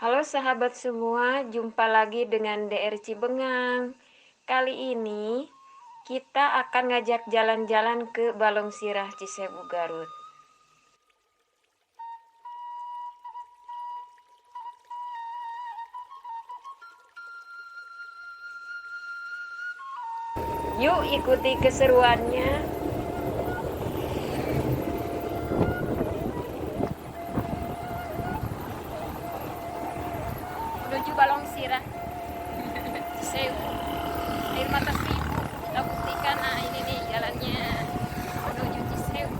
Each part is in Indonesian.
Halo sahabat semua, jumpa lagi dengan DR Cibengang. Kali ini kita akan ngajak jalan-jalan ke Balong Sirah Cisewu Garut. Yuk ikuti keseruannya. Menuju Balong Sirah Cisewu. Air mata seribu. Kita buktikan, nah ini nih jalannya menuju Cisewu.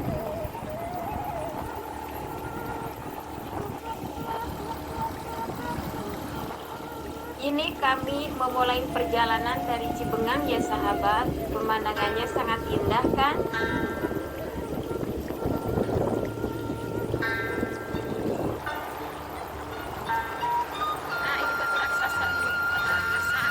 Ini kami memulai perjalanan dari Cibengang ya sahabat. Pemandangannya sangat indah kan? Nah ini batu raksasa. Batu raksasa.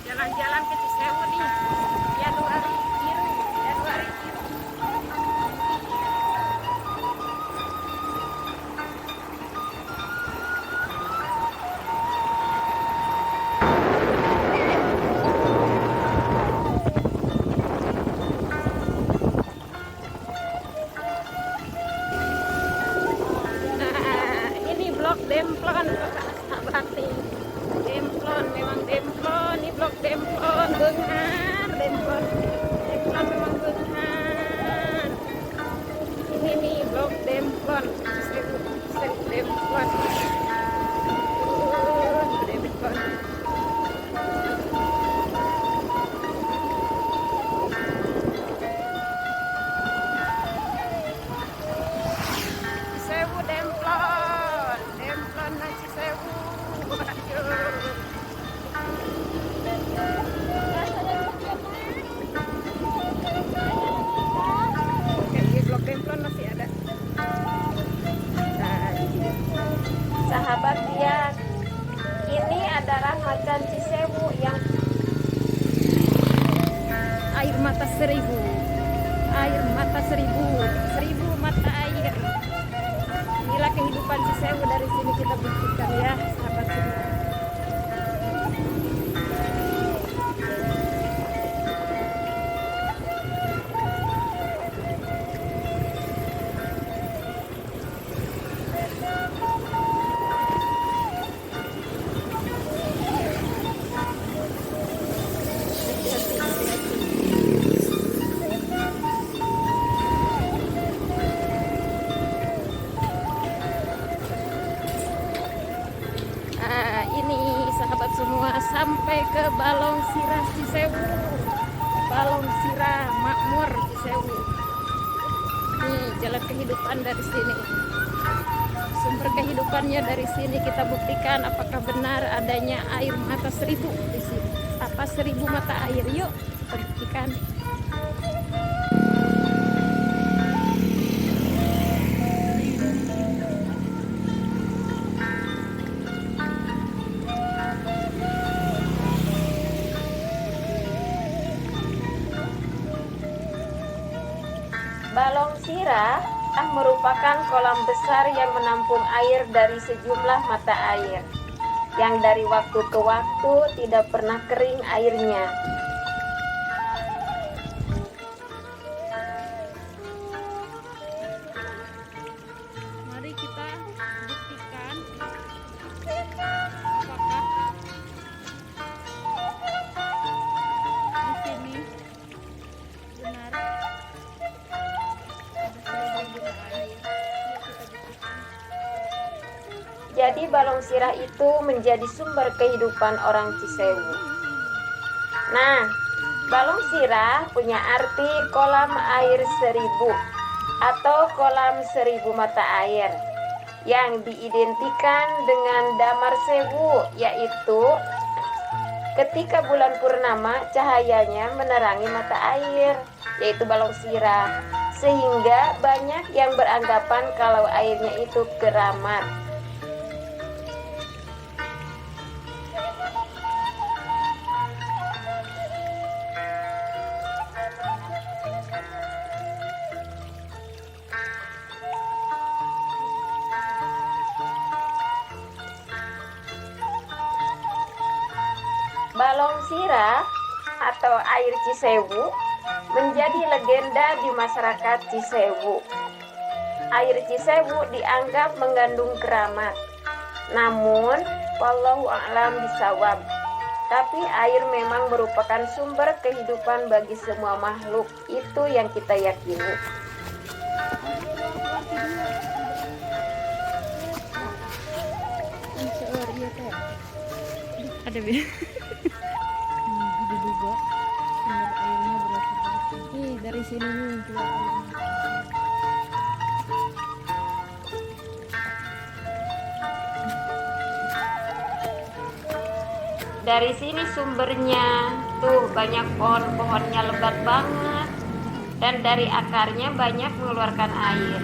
Jalan-jalan ke Cisewu nih. Januari biru, Januari biru. Nah, ini blok Demplon, sahabat nih. Demplon, memang Demplon, ini blok Demplon, Beunghar, Demplon. Demplon memang Beunghar. Ini nih blok Demplon, Cisewu, Cisewu Demplon. Demplon. Cisewu Demplon, Demplon na Cisewu. Aduh. Oke, di blok Demplon masih ada. Nah, sahabat lihat, ini adalah macan Cisewu yang air mata seribu. Air mata seribu, seribu mata air. Inilah kehidupan Cisewu, dari sini kita buktikan ya sahabat semua. Nah, ini sahabat semua sampai ke Balong Sirah Cisewu. Balong Sirah Makmur Cisewu. Nih jalan kehidupan dari sini. Sumber kehidupannya dari sini kita buktikan apakah benar adanya air mata seribu di sini. Apa seribu mata air? Yuk kita buktikan. Balong Sirah merupakan kolam besar yang menampung air dari sejumlah mata air yang dari waktu ke waktu tidak pernah kering airnya. Mari kita buktikan apakah di sini benar. Jadi Balong Sirah itu menjadi sumber kehidupan orang Cisewu. Nah, Balong Sirah punya arti kolam air seribu. atau kolam 1000 mata air yang diidentikan dengan Damar Sewu, yaitu ketika bulan purnama cahayanya menerangi mata air, yaitu Balong Sirah, sehingga banyak yang beranggapan kalau airnya itu keramat. Balong Sirah atau air Cisewu menjadi legenda di masyarakat Cisewu. Air Cisewu dianggap mengandung keramat. Namun, wallahu a'lam bishawab. Tapi air memang merupakan sumber kehidupan bagi semua makhluk. Itu yang kita yakini. Ada bi diduga sumber airnya berapa nih dari sini nih keluar airnya. Dari sini sumbernya, tuh banyak pohon-pohonnya lebat banget, dan dari akarnya banyak mengeluarkan air.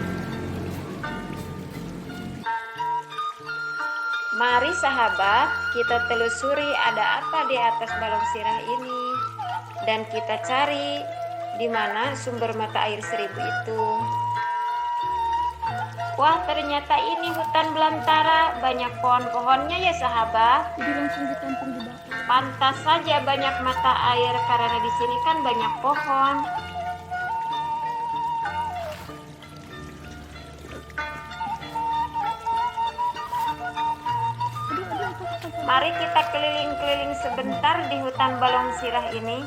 Mari sahabat, kita telusuri ada apa di atas Balong Sirah ini, dan kita cari di mana sumber mata air 1000 itu. Wah, ternyata ini hutan belantara, banyak pohon-pohonnya ya sahabat. Jadi langsung ditampung di bawah. Pantas saja banyak mata air karena di sini kan banyak pohon. Mari kita keliling-keliling sebentar di hutan Balong Sirah ini.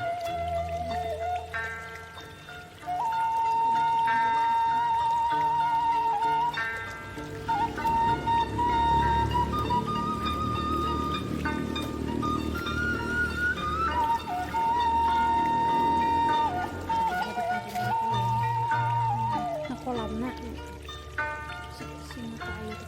Nah kolamnya si mata air.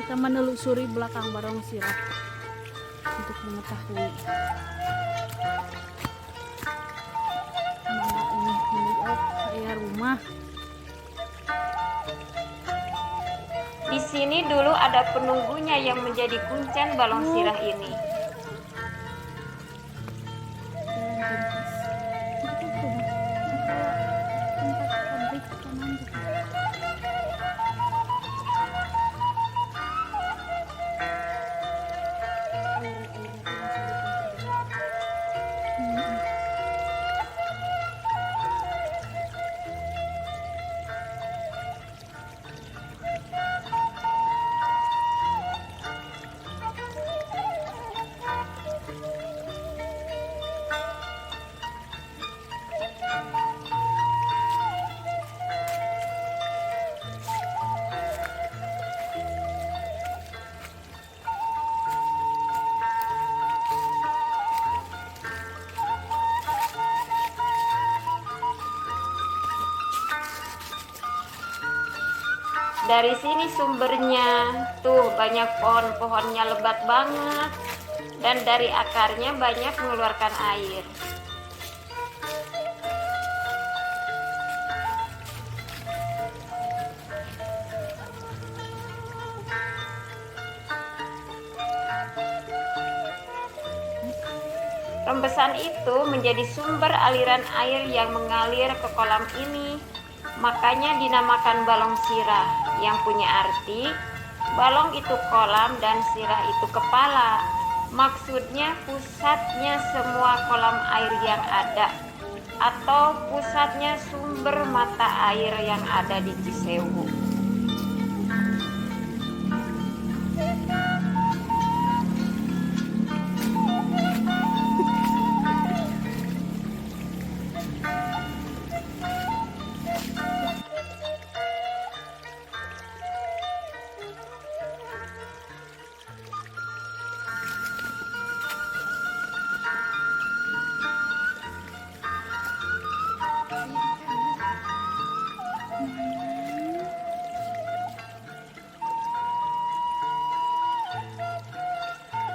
Kita menelusuri belakang Balong Sirah untuk mengetahui mana ini kayak rumah. Di sini dulu ada penunggunya yang menjadi kuncen Balong Sirah ini. Dari sini sumbernya, tuh banyak pohon-pohonnya lebat banget, dan dari akarnya banyak mengeluarkan air. Rembesan itu menjadi sumber aliran air yang mengalir ke kolam ini. Makanya dinamakan Balong Sirah, yang punya arti balong itu kolam dan sirah itu kepala. Maksudnya pusatnya semua kolam air yang ada atau pusatnya sumber mata air yang ada di Cisewu.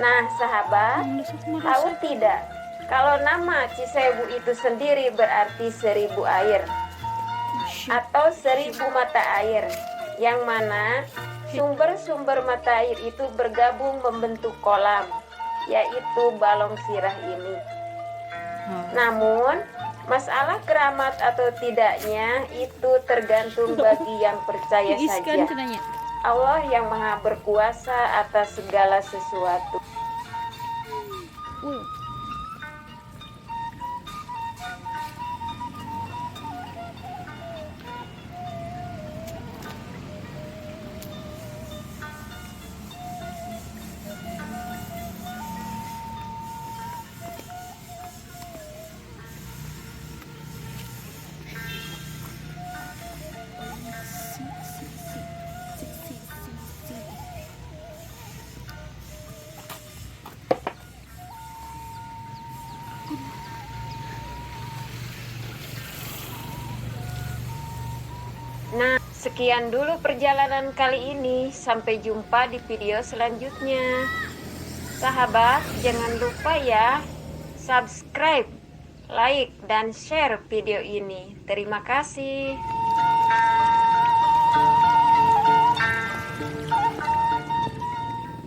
Nah, sahabat, tahu tidak? Kalau nama Cisewu itu sendiri berarti 1000 air atau 1000 mata air, yang mana sumber-sumber mata air itu bergabung membentuk kolam, yaitu Balong Sirah ini. Namun, masalah keramat atau tidaknya itu tergantung bagi yang percaya saja. Allah yang maha berkuasa atas segala sesuatu. Nah, sekian dulu perjalanan kali ini. Sampai jumpa di video selanjutnya. Sahabat, jangan lupa ya, subscribe, like, dan share video ini. Terima kasih.